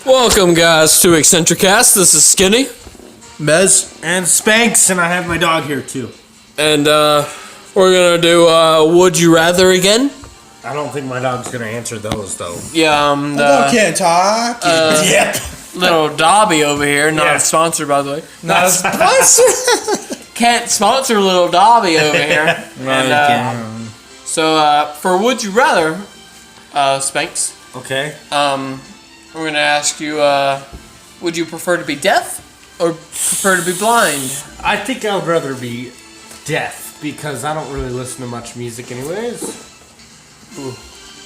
Welcome, guys, to Eccentricast. This is Skinny. Mez. And Spanx, and I have my dog here, too. And, we're gonna do, Would You Rather again? I don't think my dog's gonna answer those, though. Yeah, dog can't talk. Yep. little Dobby over here, not a sponsor, by the way. Not a sponsor. Can't sponsor little Dobby over here. And, so, for Would You Rather, Spanx, Okay. we're gonna ask you, would you prefer to be deaf or prefer to be blind? I think I would rather be deaf, because I don't really listen to much music anyways. Ooh.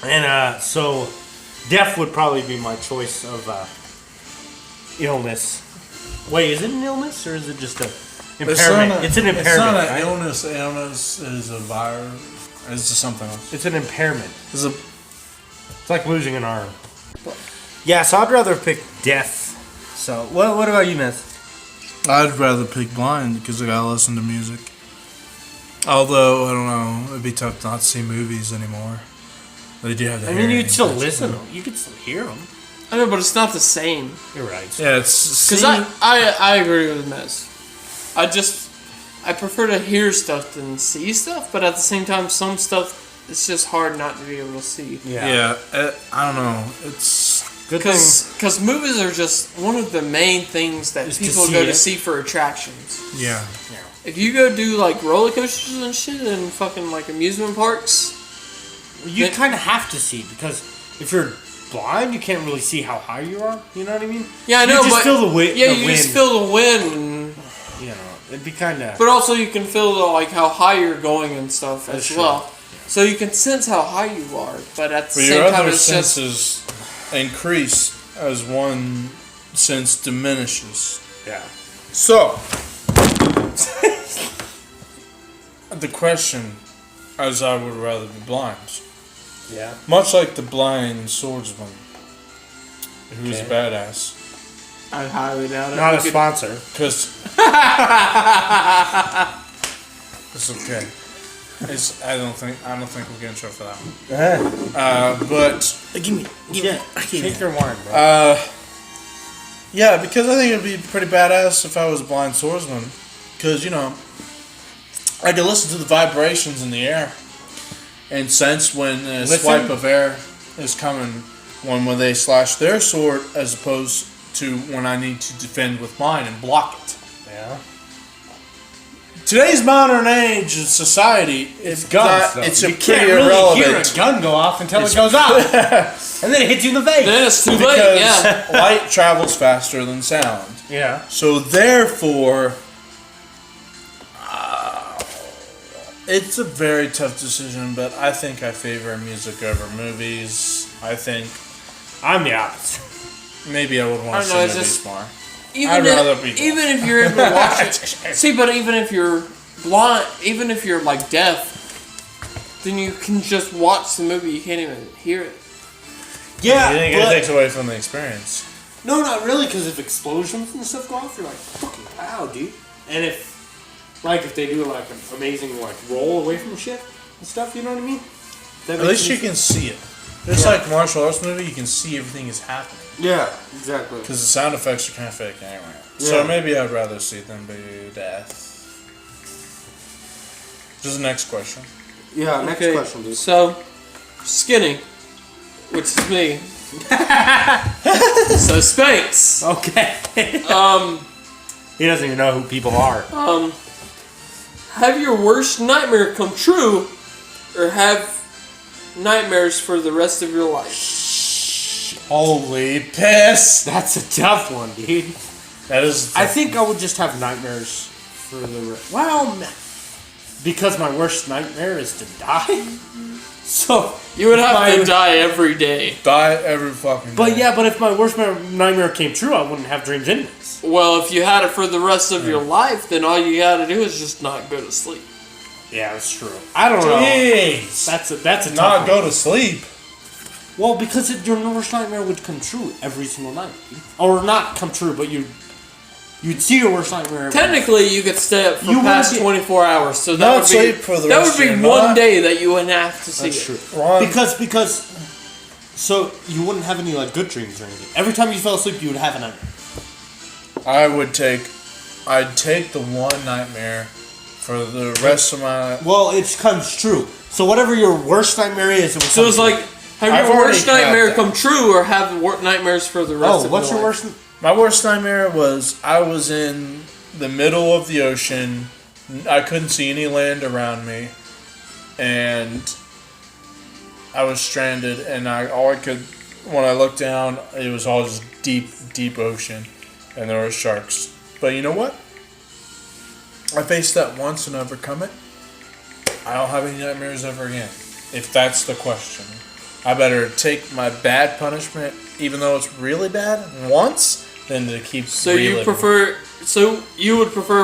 And, so, deaf would probably be my choice of, illness. Wait, is it an illness, or is it just a impairment? It's an impairment, It's not an right? illness. Illness is a virus. It's just something else. It's an impairment. It's like losing an arm. Yeah, so I'd rather pick deaf. So, what about you, Miss? I'd rather pick blind because I gotta listen to music. Although, I don't know, it'd be tough not to see movies anymore. They do have the I mean, you'd still listen to them. You could still hear them. I know, but it's not the same. You're right. Yeah, it's... Because I agree with Mez. I prefer to hear stuff than see stuff, but at the same time, some stuff, it's just hard not to be able to see. Yeah, I don't know. It's... Because movies are just one of the main things that people go to see for attractions. Yeah. If you go do like roller coasters and shit and fucking like amusement parks, you kind of have to see, because if you're blind, you can't really see how high you are. You know what I mean? Yeah, I know, you just but feel the wind. Yeah, you just feel the wind. And, you know, it'd be kind of. But also, you can feel the, like how high you're going and stuff as well. Yeah. So you can sense how high you are, but at the But same your time, other it's just senses increase as one sense diminishes. Yeah. So, the question is, I would rather be blind. Yeah. Much like the blind swordsman, who's a badass. I highly doubt it. Not a sponsor. Because it's okay. I don't think we'll get in trouble for that one. But Give me. Take your wine, bro. yeah, because I think it'd be pretty badass if I was a blind swordsman. Because, you know, I could listen to the vibrations in the air and sense when a swipe of air is coming when they slash their sword, as opposed to when I need to defend with mine and block it. Yeah. Today's modern age of society, It's guns. it's you a can't pretty really irrelevant. hear a gun go off until it goes off, and then it hits you in the face. Then it's too late. Because Yeah. light travels faster than sound. Yeah. So therefore, it's a very tough decision, but I think I favor music over movies. I think I'm the opposite. maybe I would want to see movies more. Even if you're able to watch it. See, but even if you're blind, even if you're like deaf, then you can just watch the movie. You can't even hear it. Yeah, You think it takes away from the experience? No, not really, because if explosions and stuff go off, you're like, fucking wow, dude. And if they do like an amazing like roll away from shit and stuff, you know what I mean? At least you can see it. Just like martial arts movie, you can see everything is happening. Yeah, exactly. Because the sound effects are kind of fake anyway. Yeah. So maybe I'd rather see them be deaf. This is the next question. Yeah, next question, dude. So, Skinny, which is me. So Spanx. Okay. He doesn't even know who people are. Have your worst nightmare come true, or have nightmares for the rest of your life? Holy piss! That's a tough one, dude. That is. I think I would just have nightmares for the because my worst nightmare is to die. So You would have to die every day. Die every fucking day. But yeah, but if my worst nightmare came true, I wouldn't have dreams anyways. Well, if you had it for the rest of your life, then all you gotta do is just not go to sleep. Yeah, that's true. I don't know. Jeez. That's a tough Not one. go to sleep. Well, because your worst nightmare would come true every single night, or not come true, but you'd see your worst nightmare. Technically, you could stay up for past 24 hours, so that Not would be sleep for the rest of your one life. day that you wouldn't have to see That's it. true. Because So you wouldn't have any like good dreams or anything. Every time you fell asleep, you would have a nightmare. I'd take the one nightmare for the rest of my. Well, it comes true. So whatever your worst nightmare is, so it's like have your worst nightmare come true, or have nightmares for the rest of your life? what's your worst? My worst nightmare was I was in the middle of the ocean. I couldn't see any land around me, and I was stranded. And when I looked down, it was all just deep, deep ocean, and there were sharks. But you know what? I faced that once and overcome it. I don't have any nightmares ever again. If that's the question, I better take my bad punishment, even though it's really bad, once, than to keep. So you would prefer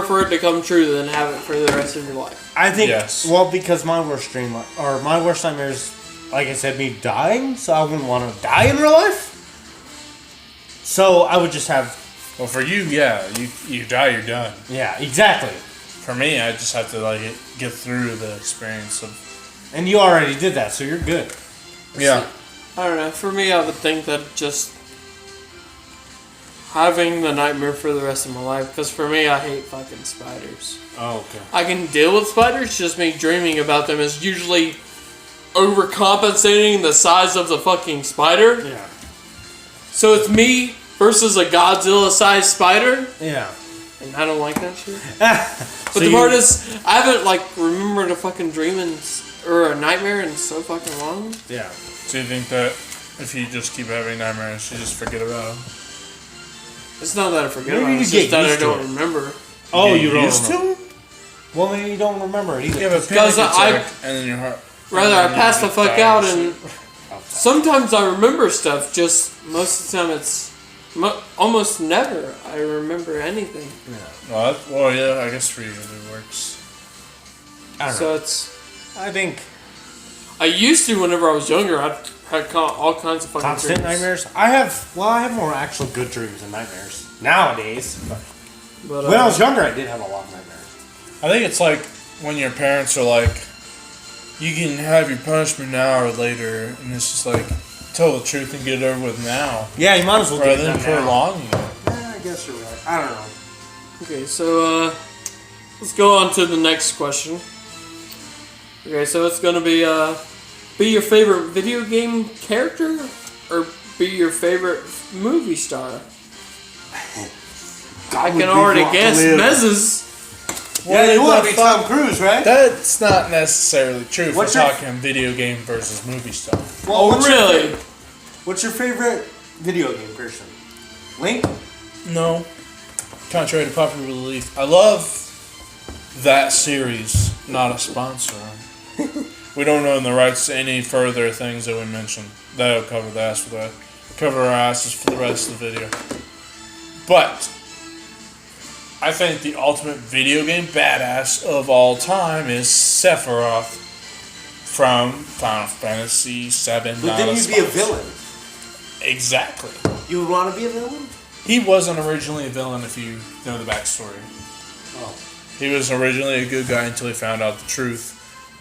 for it to come true than have it for the rest of your life? I think. Yes. Well, because my worst nightmare is, like I said, me dying. So I wouldn't want to die in real life. So I would just have. Well, for you, yeah, you die, you're done. Yeah, exactly. For me, I just have to get through the experience of. And you already did that, so you're good. Yeah. I don't know. For me, I would think that just having the nightmare for the rest of my life. Because for me, I hate fucking spiders. Oh, okay. I can deal with spiders. Just me dreaming about them is usually overcompensating the size of the fucking spider. Yeah. So it's me versus a Godzilla-sized spider. Yeah. And I don't like that shit. But the part is, I haven't remembered a fucking dream or a nightmare in so fucking long. Yeah. So you think that if you just keep having nightmares, you just forget about them? It's not that I forget Maybe about it, you it's get just that I used to don't it. remember. Oh, you don't used remember. to? Well, maybe you don't remember it either. You have a Because panic attack, and then your heart. Rather, I pass the fuck out, and sometimes I remember stuff, just most of the time it's almost never I remember anything. Yeah. Well, yeah, I guess for you it works. I don't So know. I think I used to, whenever I was younger, I had all kinds of fucking constant dreams. nightmares. I have more actual good dreams than nightmares nowadays. But But, when I was younger, I did have a lot of nightmares. I think it's like when your parents are like, you can have your punishment now or later, and it's just like, tell the truth and get it over with now. Yeah, you might as well Rather do than that now. prolonging it. Yeah, I guess you're right. I don't know. Okay, so let's go on to the next question. Okay, so it's gonna be your favorite video game character or be your favorite movie star. I can already guess. Mez's. Yeah, you want to be Tom Cruise, right? That's not necessarily true if we're What's your- talking video game versus movie stuff. Well, what's really? What's your favorite video game person? Link? No. Contrary to popular belief, I love that series, not a sponsor. We don't own the rights to any further things that we mentioned. That'll cover the ass for that. Cover our asses for the rest of the video. But I think the ultimate video game badass of all time is Sephiroth from Final Fantasy VII. But then you'd be a villain. Exactly. You would want to be a villain? He wasn't originally a villain if you know the backstory. Oh. He was originally a good guy until he found out the truth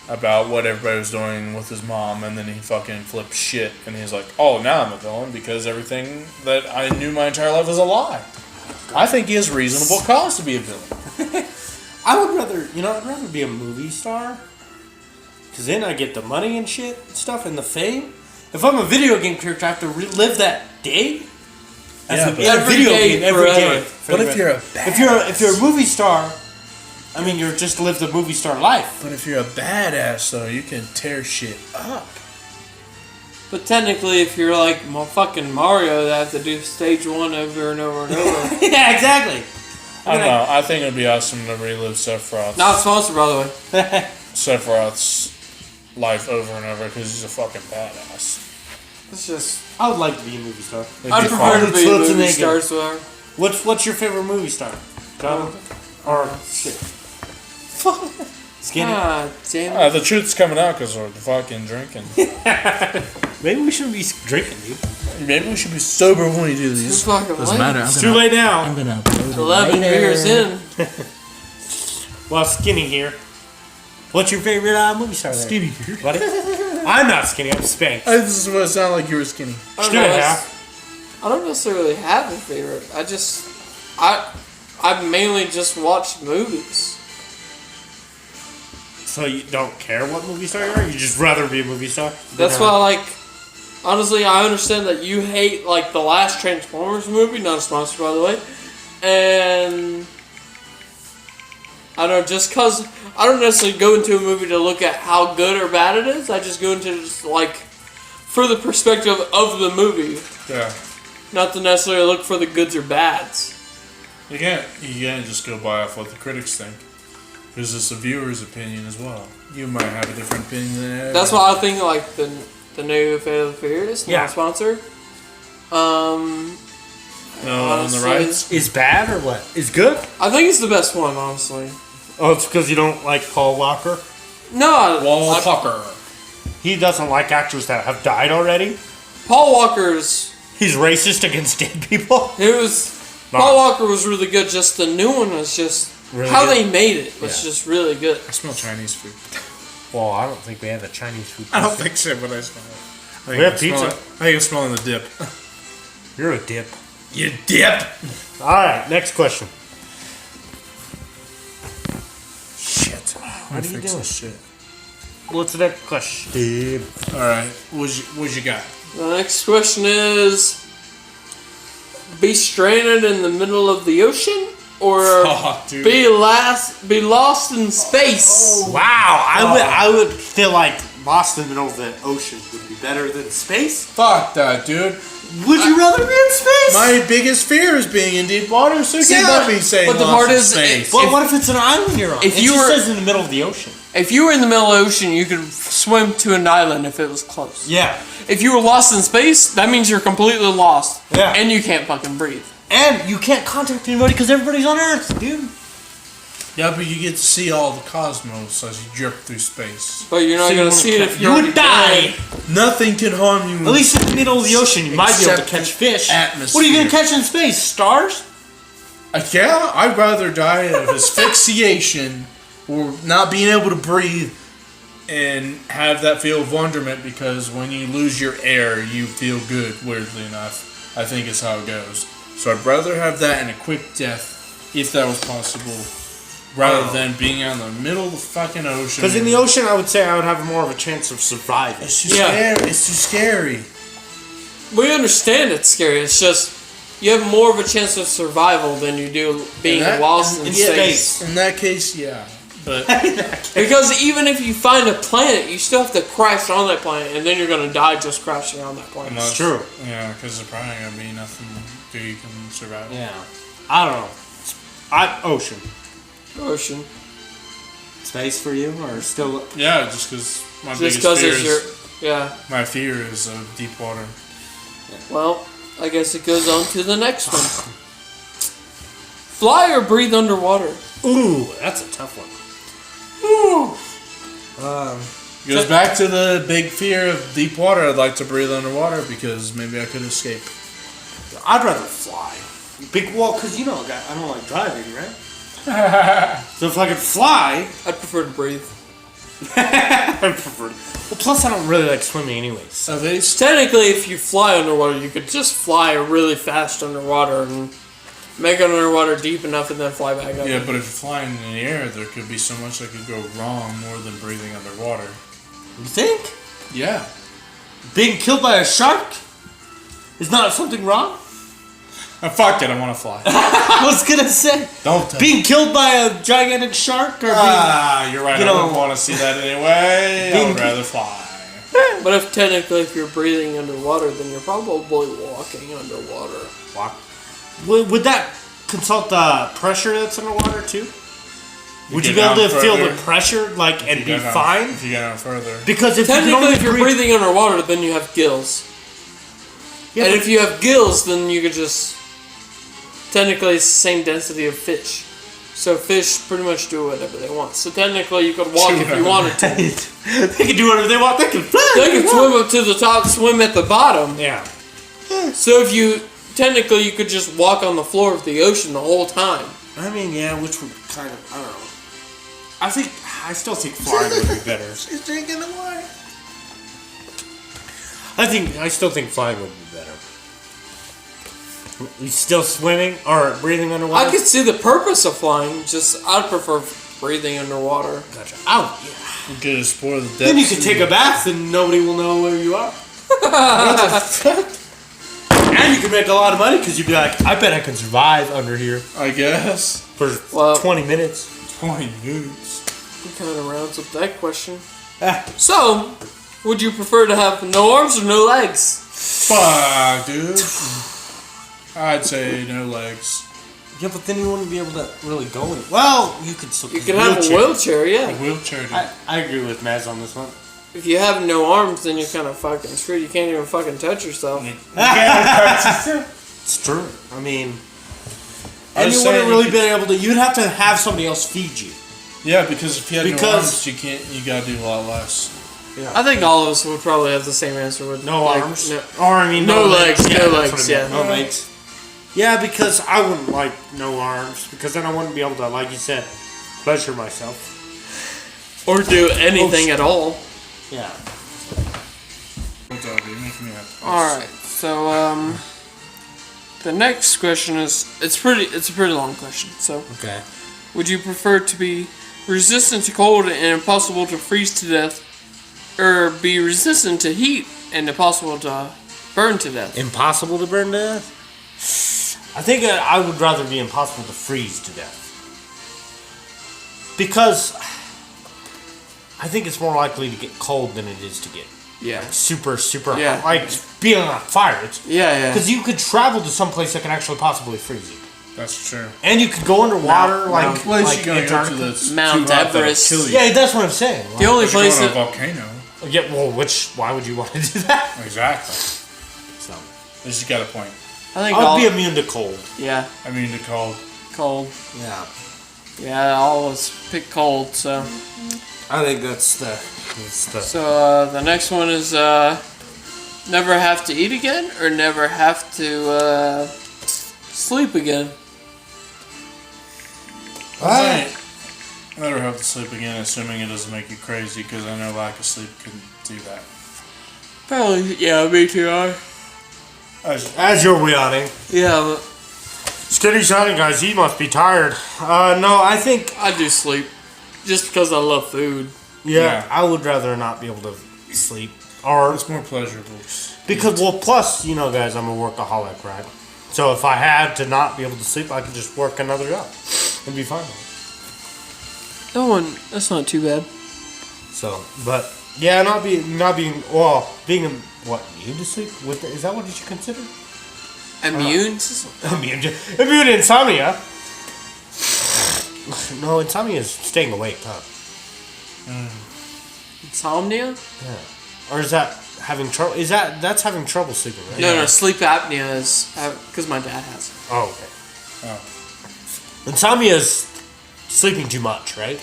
about what everybody was doing with his mom, and then he fucking flipped shit, and he's like, oh, now I'm a villain because everything that I knew my entire life was a lie. I think he has reasonable cause to be a villain. I'd rather be a movie star. Because then I get the money and shit and stuff and the fame. If I'm a video game character, I have to relive that day. Yeah, a but every video day game every forever. day. But if you're a badass, if you're a movie star, I mean, you're just live the movie star life. But if you're a badass, though, you can tear shit up. But technically, if you're like fucking Mario, they have to do stage 1 over and over and over. Yeah, exactly. I don't know. I think it'd be awesome to relive Sephiroth's Not sponsored, by the way. Sephiroth's life over and over because he's a fucking badass. It's just. I would like to be a movie star. I'd prefer to be a movie Schwarzenegger. star, so. What's your favorite movie star? John? Or shit. Skinny. Ah, damn it. The truth's coming out because we're fucking drinking. Maybe we shouldn't be drinking, dude. Maybe we should be sober when we do Too these. fucking Doesn't late. matter. It's too late now. I'm gonna upload it 11 later. beers in. Well, Skinny here. What's your favorite movie star there? Skinny here. Buddy? I'm not skinny. I'm spanked. This is what it sounded like you were skinny. I don't, Sure, know, yeah. I don't necessarily have a favorite. I mainly just watch movies. So you don't care what movie star you are? You just rather be a movie star? That's why, like, honestly, I understand that you hate, like, the last Transformers movie, not a sponsor, by the way, and I don't know, just because I don't necessarily go into a movie to look at how good or bad it is, I just go into just, like, for the perspective of the movie, Yeah. not to necessarily look for the goods or bads. You can't just go by off what the critics think. Because it's a viewer's opinion as well. You might have a different opinion than everyone. That's why I think, like, the new Fate of the Furious, not Yeah. a sponsor. No, on the honestly, rights. Is bad or what? Is good? I think it's the best one, honestly. Oh, it's because you don't like Paul Walker? No, Wall I- Tucker. He doesn't like actors that have died already? Paul Walker's. He's racist against dead people? It was. Nah. Paul Walker was really good. Just the new one was just Really how good? they made it was Yeah. just really good. I smell Chinese food. Well, I don't think we have a Chinese food. I don't think so, but I smell it. I think We have I smell pizza. it. I think I'm smelling the dip. You're a dip. You dip! Alright, next question. Shit. What are you doing? Shit. What's the next question? Alright, what you got? The next question is: be stranded in the middle of the ocean, or Oh, dude. be lost in space? Wow, I would feel like lost in the middle of the ocean would be better than space. Fuck that, dude. Would you rather be in space? My biggest fear is being in deep water, so you Yeah, can't let me say but the lost part in is, space. But what if it's an island you're on? if It you just were- says in the middle of the ocean. If you were in the middle of the ocean, you could swim to an island if it was close. Yeah. If you were lost in space, that means you're completely lost. Yeah. And you can't fucking breathe. And you can't contact anybody because everybody's on Earth, dude. Yeah, but you get to see all the cosmos as you drip through space. But you're not So you gonna wanna see it catch- if you you're would die. Nothing can harm you. At least in the middle of the ocean, you might be able to Except catch fish. atmosphere. What are you gonna catch in space? Stars? Yeah, I'd rather die of asphyxiation or not being able to breathe and have that feel of wonderment, because when you lose your air, you feel good, weirdly enough. I think is how it goes. So I'd rather have that and a quick death, if that was possible, rather than being out in the middle of the fucking ocean. Because in the ocean, I would say I would have more of a chance of surviving. It's too Yeah. scary. It's too scary. We understand it's scary. It's just you have more of a chance of survival than you do being lost in space. In that case, yeah. But Because even if you find a planet, you still have to crash on that planet, and then you're gonna die just crashing on that planet. unless- true. Yeah, because there's probably gonna be nothing you can survive. Yeah. I don't know. Ocean. Ocean. Space for you, or still? Yeah, just because my Just biggest because fear it's is your. Yeah. my fear is deep water. Well, I guess it goes on to the next one. Fly or breathe underwater? Ooh, that's a tough one. Goes back to the big fear of deep water. I'd like to breathe underwater because maybe I could escape. I'd rather fly. Big wall, because you know I don't like driving, right? So if I could fly, I'd prefer to breathe. I prefer. Well, plus I don't really like swimming anyways. So they Technically, if you fly underwater, you could just fly really fast underwater and make it underwater deep enough and then fly back up. yeah, but if you're flying in the air, there could be so much that could go wrong more than breathing underwater. You think? Yeah. Being killed by a shark is not something wrong? Fuck it, I want to fly. I was gonna say. Don't tell Being killed by a gigantic shark or you're right. you I know, don't want to see that anyway. being- I'd rather fly. But if you're breathing underwater, then you're probably walking underwater. Would that consult the pressure that's underwater too? Would you get be able to down feel further, the pressure and be fine? If you get out further. Because if you can Technically, only if you're breathe, breathing underwater, then you have gills. yeah, And but- if you have gills, then you could just... Technically, it's the same density of fish. So fish pretty much do whatever they want. So technically, you could walk if you wanted to. they can do whatever they want. They can fly. They can swim up to the top, swim at the bottom. Yeah. So if you... Technically, you could just walk on the floor of the ocean the whole time. I mean, yeah, which would kind of, I don't know. I still think flying would be better. She's drinking the water. I still think flying would be better. You still swimming or breathing underwater? I could see the purpose of flying. Just I'd prefer breathing underwater. Gotcha. Oh, yeah. You could explore the depths. Then you could take a bath and nobody will know where you are. And you can make a lot of money because you'd be like, I bet I can survive under here I guess. for 20 minutes. 20 minutes. It kind of rounds up that question. Ah. So, would you prefer to have no arms or no legs? Fuck, dude. I'd say no legs. Yeah, but then you wouldn't be able to really go anywhere. Well, you could still. You could have a wheelchair, A yeah. wheelchair, dude. I agree with Maz on this one. If you have no arms, then you're kind of fucking screwed. You can't even fucking touch yourself. It's true. I mean, I and was you saying wouldn't really you be able to. You'd have to have somebody else feed you. Yeah, because if you had no Because- arms, you gotta do a lot less. I think all of us would probably have the same answer with No like, arms. No, Or I mean, No legs, no that's legs, what I yeah. meant, no legs. Yeah, because I wouldn't like no arms because then I wouldn't be able to, like you said, pleasure myself. or do anything at all. Yeah. What's up, dude? Making me happy. Alright, so the next question is it's a pretty long question. So Okay. would you prefer to be resistant to cold and impossible to freeze to death, or be resistant to heat and impossible to burn to death? Impossible to burn to death? I think I would rather be impossible to freeze to death. Because I think it's more likely to get cold than it is to get Yeah. super Yeah. hot. Like being on fire. Yeah. Because you could travel to some place that can actually possibly freeze you. That's true. And you could go underwater, Mount- like, Place like you gonna go to Antarctica. that's Mount too hot that'll Everest. kill you. Yeah, that's what I'm saying. The only Unless you're place going to a that volcano. Yeah, well, why would you want to do that? Exactly. So, You just got a point. I think I all would be immune to cold. yeah, I mean, the cold. cold. Yeah. Yeah, all of us pick cold. So I think that's the. the next one is never have to eat again or never have to sleep again. I never have to sleep again, assuming it doesn't make you crazy, because I know lack of sleep can do that. Probably, yeah, me too. As you're yawning. Yeah, but Skinny's yawning, guys. He must be tired. No, I think. I do sleep just because I love food. Yeah, I would rather not be able to sleep. Or. It's more pleasurable. Because, well, plus, you know, guys, I'm a workaholic, right? So if I had to not be able to sleep, I could just work another job and be fine. That's not too bad. So, but yeah, being immune to sleep. Is that what you should consider? Immune? Immune to insomnia. No, insomnia is staying awake, huh? Insomnia? Yeah. Or is that having trouble? That's having trouble sleeping, right? No, sleep apnea is because my dad has it. Oh, okay. Oh. Insomnia is sleeping too much, right?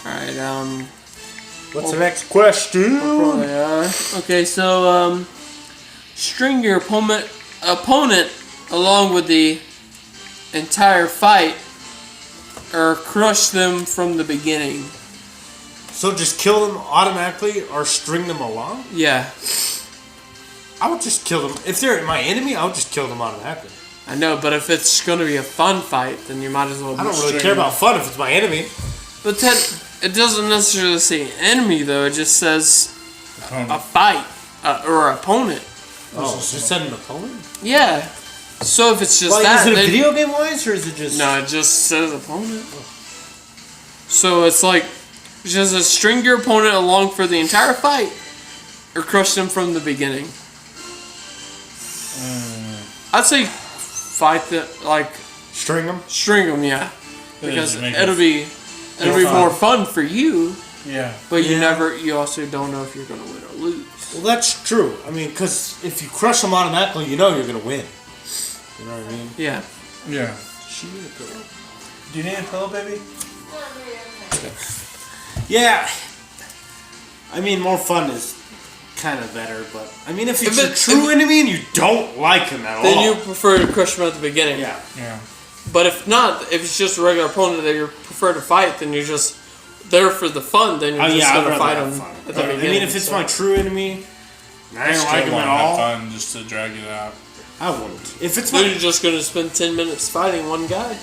Alright, What's the next question? okay, so string your opponent along with the entire fight, or crush them from the beginning. So just kill them automatically, or string them along? Yeah, I would just kill them. If they're my enemy, I would just kill them automatically. I know, but if it's going to be a fun fight, then you might as well. I don't really care about fun if it's my enemy. But then it doesn't necessarily say enemy though. It just says a fight or opponent. Oh, just said an opponent? Yeah. So if it's just Like, that, is it a then- video game wise, or is it just? No, it just says opponent. So it's like just a string your opponent along for the entire fight, or crush them from the beginning. I'd say fight the String them. string them, yeah, because make it'll be more fun for you. Yeah. But you also don't know if you're gonna win or lose. Well, that's true. I mean, because if you crush them automatically, you know you're gonna win. You know what I mean? Yeah. Yeah. She need a pillow. Do you need a pillow, baby? Yeah. I mean, more fun is kind of better, but I mean, if it's a true enemy and you don't like him at all, Then you prefer to crush them at the beginning. yeah. Yeah. But if not, if it's just a regular opponent that you prefer to fight, then you're just there for the fun. Then you're just I'd gonna rather fight have them fun. at the I beginning. mean, if it's my true enemy, I don't like him at all. Fun just to drag it out. I wouldn't. If it's Then you're just going to spend 10 minutes fighting one guy.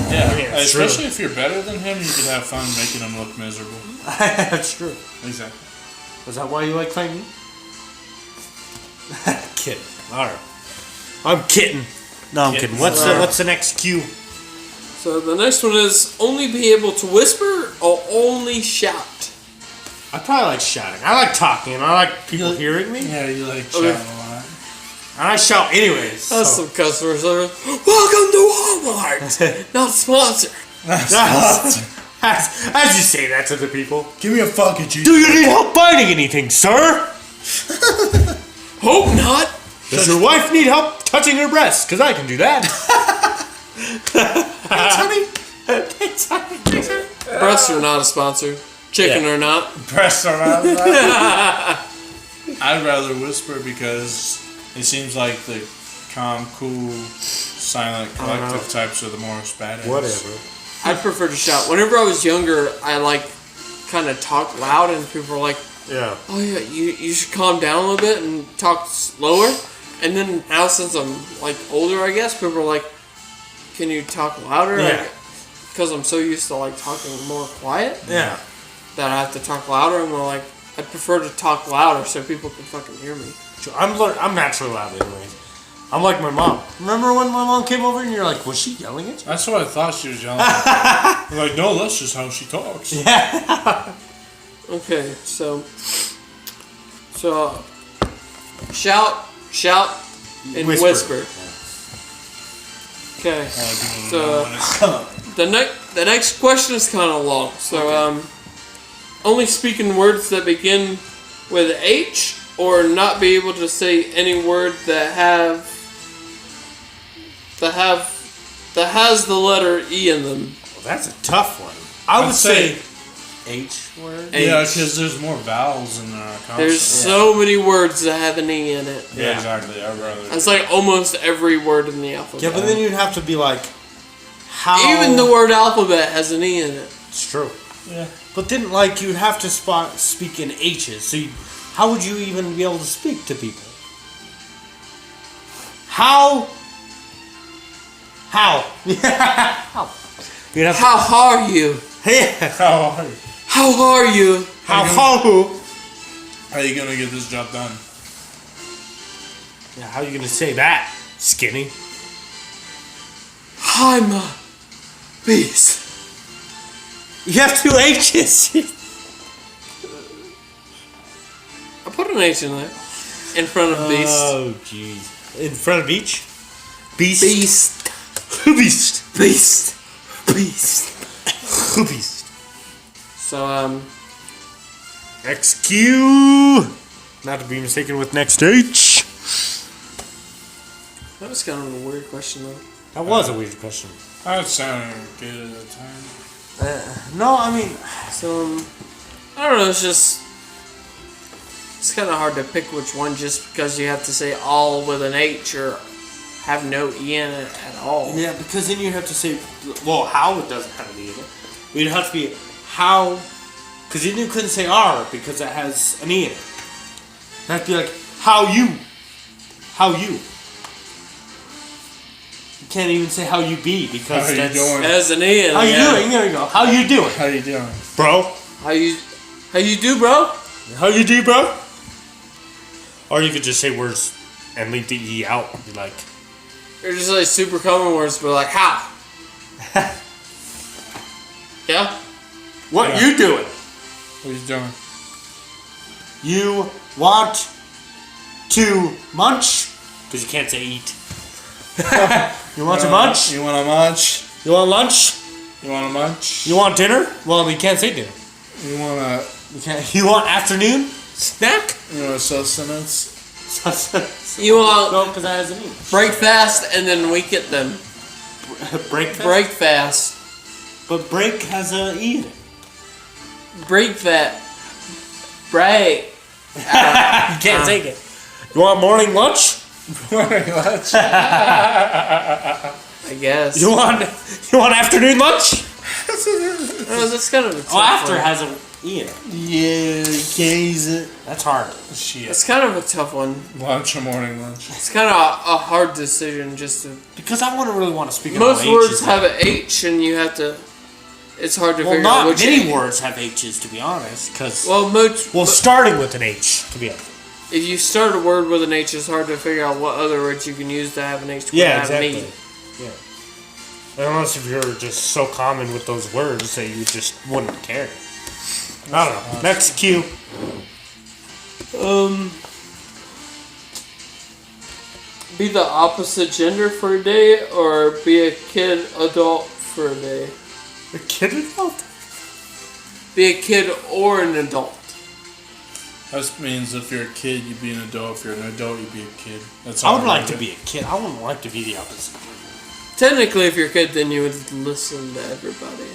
Yeah, it's especially if you're better than him, you could have fun making him look miserable. That's true. Exactly. Is that why you like playing me? Kidding. All right. I'm kidding. No, I'm kidding. What's the next cue? So the next one is only be able to whisper or only shout. I probably like shouting. I like talking. I like people hearing me. Yeah, you like shouting a lot. And I shout anyways. That's some customer service. Welcome to Walmart. Not sponsor. As you say that to the people. Give me a fucking juice. Do you need help finding anything, sir? Hope not. Does your wife need help touching her breasts? Because I can do that. Thanks, honey. Breasts are not a sponsor. Chicken or not. Breasts are not. I'd rather whisper because it seems like the calm, cool, silent, collective types are the more badass. Whatever. I'd prefer to shout. Whenever I was younger, I kind of talk loud, and people were like, Yeah. "Oh yeah, you should calm down a little bit and talk slower." And then now, since I'm older, I guess people are like, "Can you talk louder?" Yeah. Because I'm so used to talking more quiet. Yeah. That I have to talk louder, and we're like, I'd prefer to talk louder so people can fucking hear me. I'm naturally loud anyways. I'm like my mom. Remember when my mom came over and you're like, was she yelling at you? That's what I thought she was yelling at. I'm like, no, that's just how she talks. Yeah. Okay, so shout, and whisper. Okay, so the next question is kind of long. So only speaking words that begin with H, or not be able to say any word that has the letter E in them. Well, that's a tough one. I would say H word. Yeah, because there's more vowels in our consonants. There's so many words that have an E in it. Yeah, exactly. I'd rather. That's almost every word in the alphabet. Yeah, but then you'd have to be like, how? Even the word alphabet has an E in it. It's true. Yeah. But then, you'd have to speak in H's. So how would you even be able to speak to people? How? How? How? How are you? Yeah. How are you? How are you? How are you gonna get this job done? Yeah, how are you gonna say that, skinny? I'm a beast. You have two H's. I put an H in there. In front of beast. Oh, jeez. In front of each? Beast. Beast. Beast. Beast. Beast. Beast. So, XQ. Not to be mistaken with next H. that was kind of a weird question, though. That was a weird question. That sounded good at the time. No, I mean... So, I don't know, it's kind of hard to pick which one just because you have to say all with an H or have no E in it at all. Yeah, because then you'd have to say... Well, how it doesn't have an E in it. It'd have to be how... Because then you couldn't say R because it has an E in it. It'd have to be like, how you. How you. You can't even say how you be because How you that's... doing? As an E in it. How you doing? There you go. How you doing, How you doing? bro? How you do, bro? How you do, bro? Or you could just say words and leave the E out. Be like... They're just super common words, but how? Yeah? What Yeah. you doing? What are you doing? You want to munch? Because you can't say eat. You want to munch? You want a munch? You want lunch? You want a munch? You want dinner? Well, you can't say dinner. You want a? You can't. You want afternoon snack? You want a sustenance? You want No, because that has an E. break fast and then we get them. Break. Break fast. But break has a E in it. Break that. Break. You can't take it. You want morning lunch? Morning lunch. I guess. You want afternoon lunch? Oh, that's kind of a tough Oh, after one. has a Ian. Yeah, you can't use it. That's hard. Shit. It's kind of a tough one. Lunch or morning lunch? It's kind of a hard decision just to... Because I wouldn't really want to speak Most about words H's. have an H and you have to... It's hard to Well, figure out not which... many words have H's, to be honest. Cause, Well, starting with an H, to be honest. if you start a word with an H, it's hard to figure out what other words you can use to have an H to Yeah, have an exactly. E. Yeah. Unless if you're just so common with those words that you just wouldn't care. I don't know. Next cue. Be the opposite gender for a day, or be a kid adult for a day. A kid adult? Be a kid or an adult. That means if you're a kid, you'd be an adult. If you're an adult, you'd be a kid. That's I all would like do. to be a kid. I wouldn't like to be the opposite. Technically, if you're a kid, then you would listen to everybody.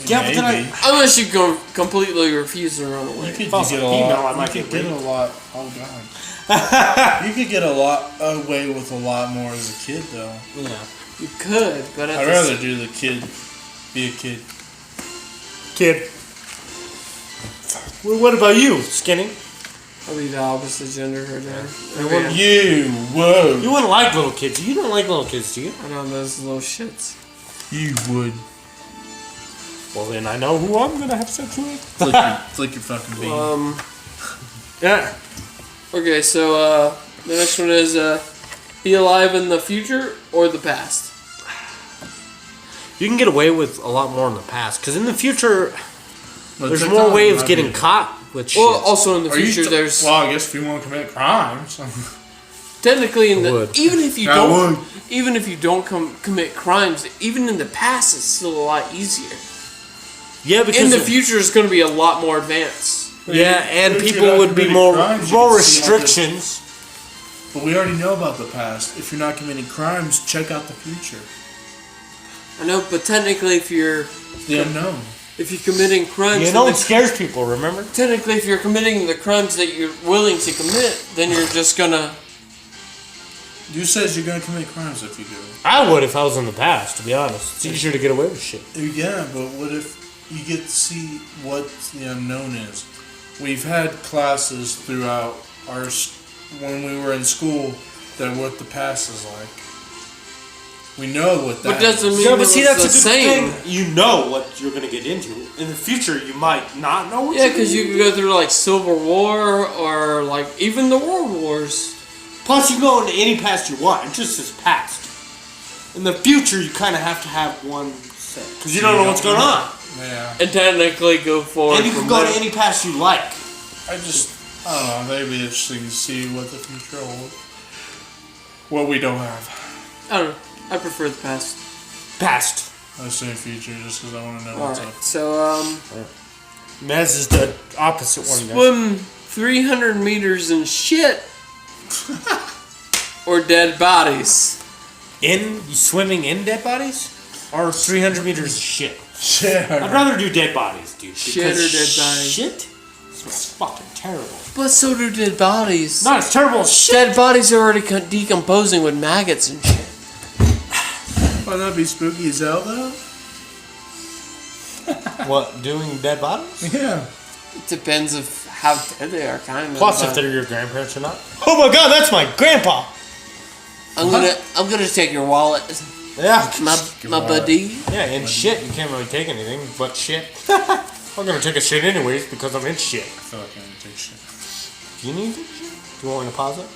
Yeah, but then Maybe. Unless you go completely refuse to run away. You could If I was get a a female, lot. I might You get could get a raped. lot. Oh god. You could get a lot away with a lot more as a kid, though. Yeah. You could, but at I'd the rather do the kid. Be a kid. Kid. Well, what about you, Skinny? I'll be the opposite gender for a day. Whoa. You wouldn't like little kids. You don't like little kids, do you? I know those little shits. You would. Well, then I know who I'm gonna have sex with. Flick your fucking bean. Yeah. Okay, so the next one is be alive in the future or the past. You can get away with a lot more in the past, because in the future, But there's TikTok more ways of might getting be- caught with shit. Well, also in the Are you future, there's Well, I guess if you want to commit crimes. technically in the would. even if you I don't would. even if you don't commit crimes, even in the past, it's still a lot easier. Yeah, because In the future, it's going to be a lot more advanced. yeah, and If you're people not would be committing more crimes, you more can see all the- restrictions. But we already know about the past. If you're not committing crimes, check out the future. I know, but technically, if you're The unknown. committing crimes, You then know, it the- scares people. Remember? technically, if you're committing the crimes that you're willing to commit, then you're just gonna. You says you're gonna commit crimes if you do. I would if I was in the past. To be honest, it's easier to get away with shit. Yeah, but what if you get to see what the unknown is? We've had classes throughout when we were in school that what the past is like. We know what that But doesn't is. mean Yeah, it but see, was that's a the good same. thing. You know what you're gonna get into. In the future, you might not know what. Yeah, because you could go through like Civil War or like even the World Wars. Plus, you can go into any past you want. It just says past. In the future, you kind of have to have one set because you don't know what's going on. Yeah. And technically go forward. And you can from go there. to any past you like. I don't know, that'd be interesting to see what the future holds. What we don't have. I don't know. I prefer the past. Past. I say future just because I want to know what's Alright, up. so Mez is the opposite one. Guys. swim 300 meters in shit or dead bodies. Swimming in dead bodies, or 300 meters of shit. Shit. I'd rather do dead bodies, dude. Shit because or dead bodies. Shit is fucking terrible. But so do dead bodies. Not as terrible as shit. Dead bodies are already decomposing with maggots and shit. Wouldn't that be spooky as hell though? What, doing dead bodies? Yeah. It depends of how dead they are, kind of. Plus, if they're your grandparents or not. Oh my god, that's my grandpa! I'm gonna take your wallet, Yeah. my buddy. Yeah, and shit, you can't really take anything but shit. I'm gonna take a shit anyways because I'm in shit. I feel like I'm gonna take shit. Do you need to take shit? Do you want me to pause it?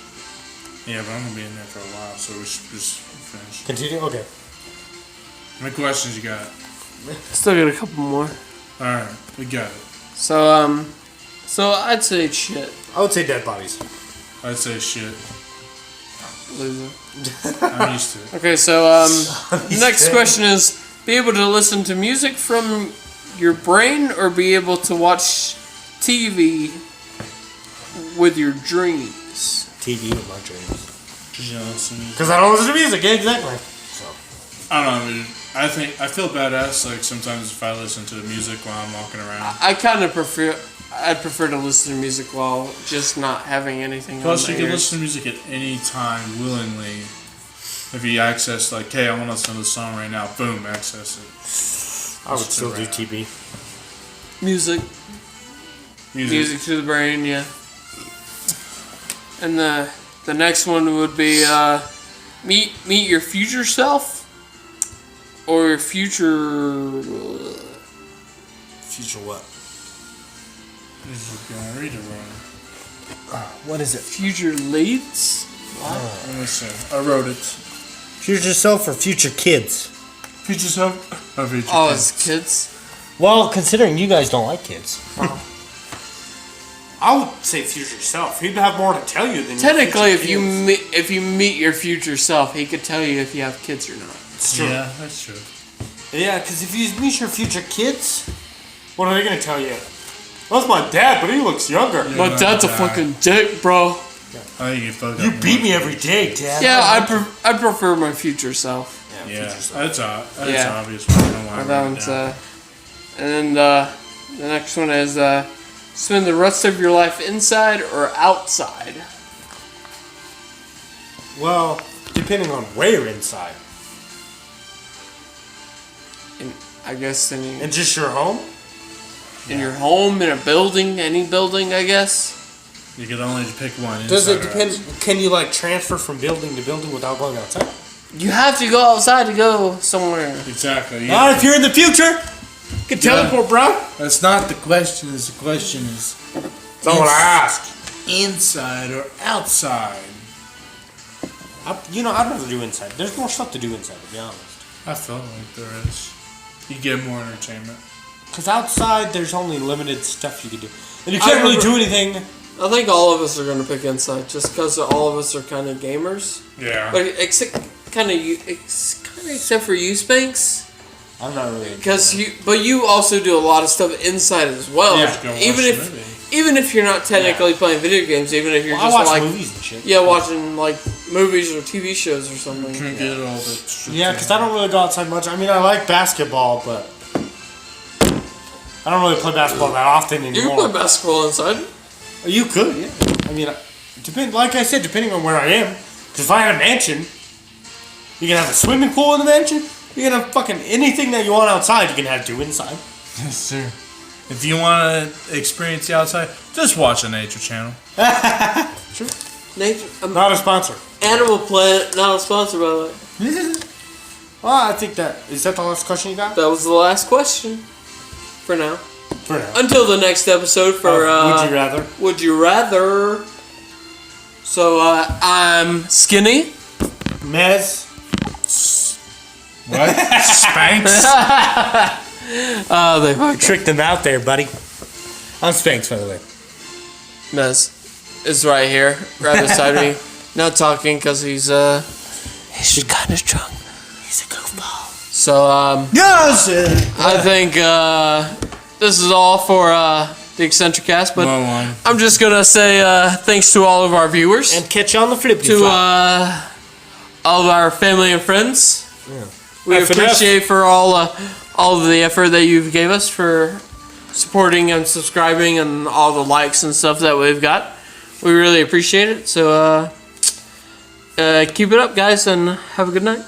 Yeah, but I'm gonna be in there for a while, so we should just finish. Continue? Okay. How many questions you got? Still got a couple more. Alright, we got it. So I'd say shit. I would say dead bodies. I'd say shit. Loser. I'm used to it. Okay, so next question is: be able to listen to music from your brain, or be able to watch TV with your dreams. TV with my dreams. You know, Because I don't listen to music, yeah, exactly. So. I don't know, dude. I feel badass like sometimes if I listen to music while I'm walking around. I kind of I'd prefer to listen to music while just not having anything Plus, on you my can ears. listen to music at any time willingly. If you access, like, hey, I want to listen to this song right now, boom, access it. I would still do TV. Music. Music to the brain, yeah. And the next one would be meet your future self or your future. Future what? Gonna read it wrong. What is it? Future leads. Let me see. I wrote it. Future self or future kids? Future self or future Oh, kids? it's kids. Well, considering you guys don't like kids. I would say future self. He'd have more to tell you than Technically, your if future you meet your future self, he could tell you if you have kids or not. It's true. Yeah, that's true. Yeah, because if you meet your future kids, what are they going to tell you? Well, that's my dad, but he looks younger. Yeah. My dad's a fucking dick, bro. I think you fucked You up beat more. me every day, Dad. Yeah, I prefer my future self. Yeah, future self. that's Yeah. obvious. I don't know why I That wrote it one's, down. and then the next one is spend the rest of your life inside or outside. Well, depending on where inside. In, I guess And just your home? in your home, in a building, any building, I guess. You could only pick one. Does it inside or depend? outside. Can you like transfer from building to building without going outside? You have to go outside to go somewhere. Exactly. Yeah. Not if you're in the future. You can teleport, bro. That's not the question. The question is That's not what I asked. inside or outside. I'd rather do inside. There's more stuff to do inside, to be honest. I feel like there is. You get more entertainment. Because outside, there's only limited stuff you can do. And you can't really do anything. I think all of us are going to pick inside just because all of us are kind of gamers. Yeah. But except for you, Spanx. I'm not really. Because you also do a lot of stuff inside as well. Yeah, go watch even the if movie. even if you're not technically playing video games, even if you're I just watch like movies and shit. watching like movies or TV shows or something. Can't get all the Yeah, because I don't really go outside much. I mean, I like basketball, but I don't really play basketball that often You anymore. can play basketball inside. You could, yeah. I mean, like I said, depending on where I am. Because if I had a mansion, you can have a swimming pool in the mansion. You can have fucking anything that you want outside. You can have do inside. Yes, sir. If you want to experience the outside, just watch a nature channel. Sure. Nature, Not a sponsor. Animal Planet, not a sponsor by the way. Well, I think is that the last question you got? That was the last question for now. For now. Until the next episode for Would you rather? Would you rather? So I'm Skinny. Mez. What? Spanx? They fucking Tricked him out there, buddy. I'm Spanx, by the way. Mez is right here, right beside me. Not talking because he's kind of drunk. He's a goofball. So Yes! I think this is all for the Eccentric Cast, but Well, one. I'm just gonna say thanks to all of our viewers, And catch you on the flip to all of our family and friends. Yeah. We FNF. appreciate for all of the effort that you've gave us for supporting and subscribing and all the likes and stuff that we've got. We really appreciate it. So keep it up, guys, and have a good night.